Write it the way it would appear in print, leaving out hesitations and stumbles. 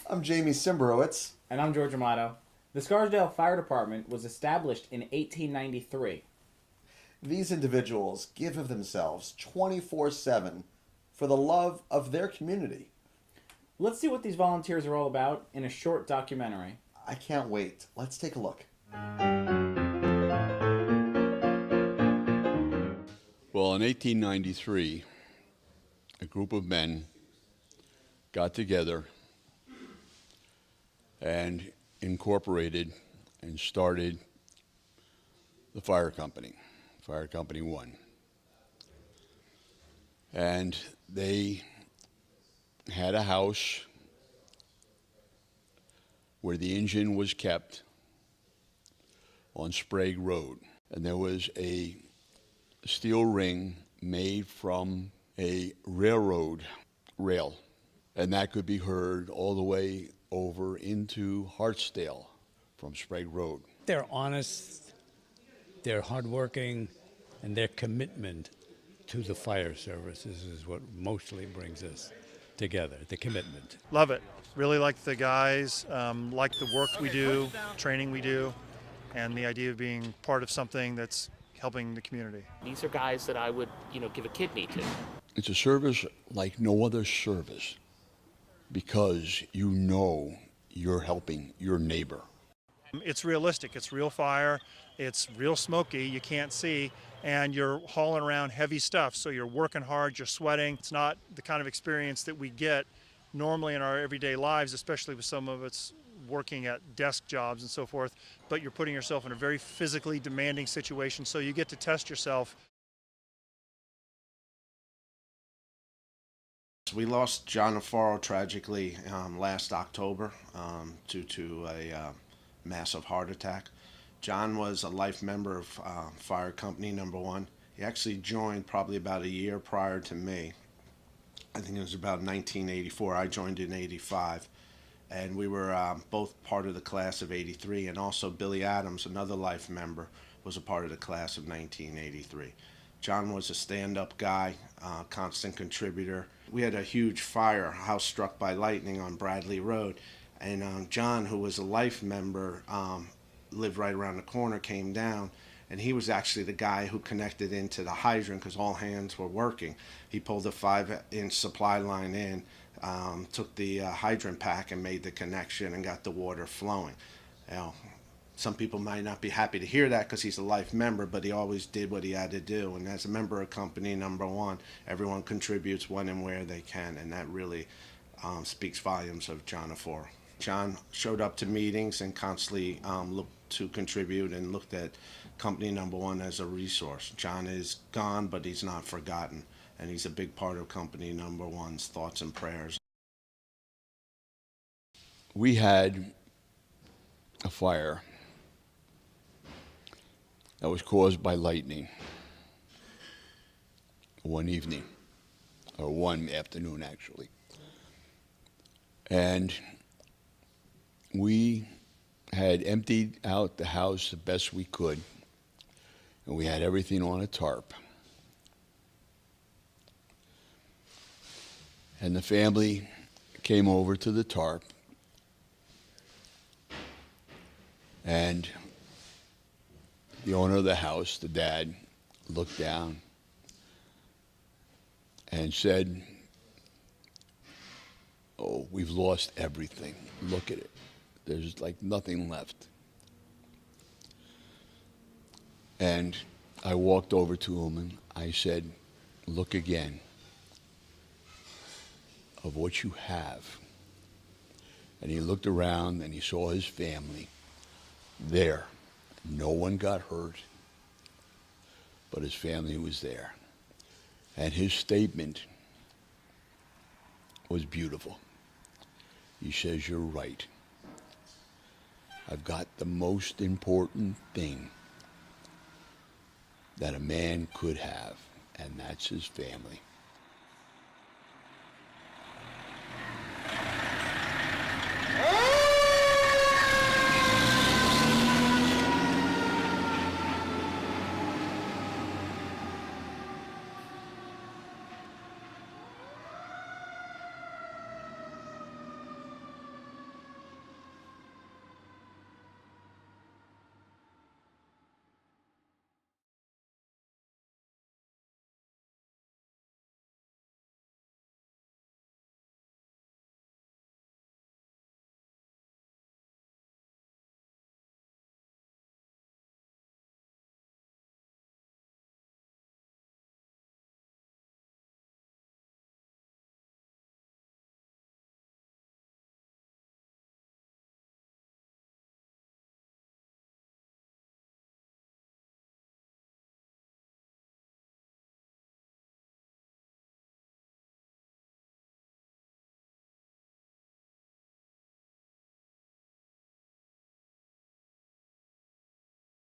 I'm Jamie Simberowitz. And I'm George Amato. The Scarsdale Fire Department was established in 1893. These individuals give of themselves 24/7 for the love of their community. Let's see what these volunteers are all about in a short documentary. I can't wait. Let's take a look. Well, in 1893, a group of men got together and incorporated and started the fire company, Fire Company 1. And they had a house where the engine was kept on Sprague Road. And there was a steel ring made from a railroad rail. And that could be heard all the way over into Hartsdale from Sprague Road. They're honest, they're hardworking, and their commitment to the fire services is what mostly brings us together, the commitment. Love it. Really like the guys, like the work we do, training we do, and the idea of being part of something that's helping the community. These are guys that I would, give a kidney to. It's a service like no other service because you know you're helping your neighbor. It's realistic. It's real fire. It's real smoky. You can't see. And you're hauling around heavy stuff. So you're working hard. You're sweating. It's not the kind of experience that we get normally in our everyday lives, especially with some of us working at desk jobs and so forth. But you're putting yourself in a very physically demanding situation. So you get to test yourself. We lost John Navarro tragically last October due to a massive heart attack. John was a life member of Fire Company Number 1. He actually joined probably about a year prior to me. I think it was about 1984. I joined in 85. And we were both part of the class of 83. And also Billy Adams, another life member, was a part of the class of 1983. John was a stand-up guy, constant contributor. We had a huge fire, house struck by lightning on Bradley Road. And John, who was a life member, lived right around the corner, came down, and he was actually the guy who connected into the hydrant because all hands were working. He pulled a 5-inch supply line in, took the hydrant pack and made the connection and got the water flowing. Now, some people might not be happy to hear that because he's a life member, but he always did what he had to do. And as a member of Company Number 1, everyone contributes when and where they can, and that really speaks volumes of John Navarro. John showed up to meetings and constantly looked to contribute and looked at Company Number 1 as a resource. John is gone, but he's not forgotten, and he's a big part of Company Number 1's thoughts and prayers. We had a fire that was caused by lightning one evening, or one afternoon actually. And we had emptied out the house the best we could, and we had everything on a tarp. And the family came over to the tarp, and the owner of the house, the dad, looked down and said, "Oh, we've lost everything. Look at it. There's like nothing left." And I walked over to him and I said, "Look again of what you have." And he looked around and he saw his family there. No one got hurt, but his family was there. And his statement was beautiful. He says, "You're right. I've got the most important thing that a man could have, and that's his family."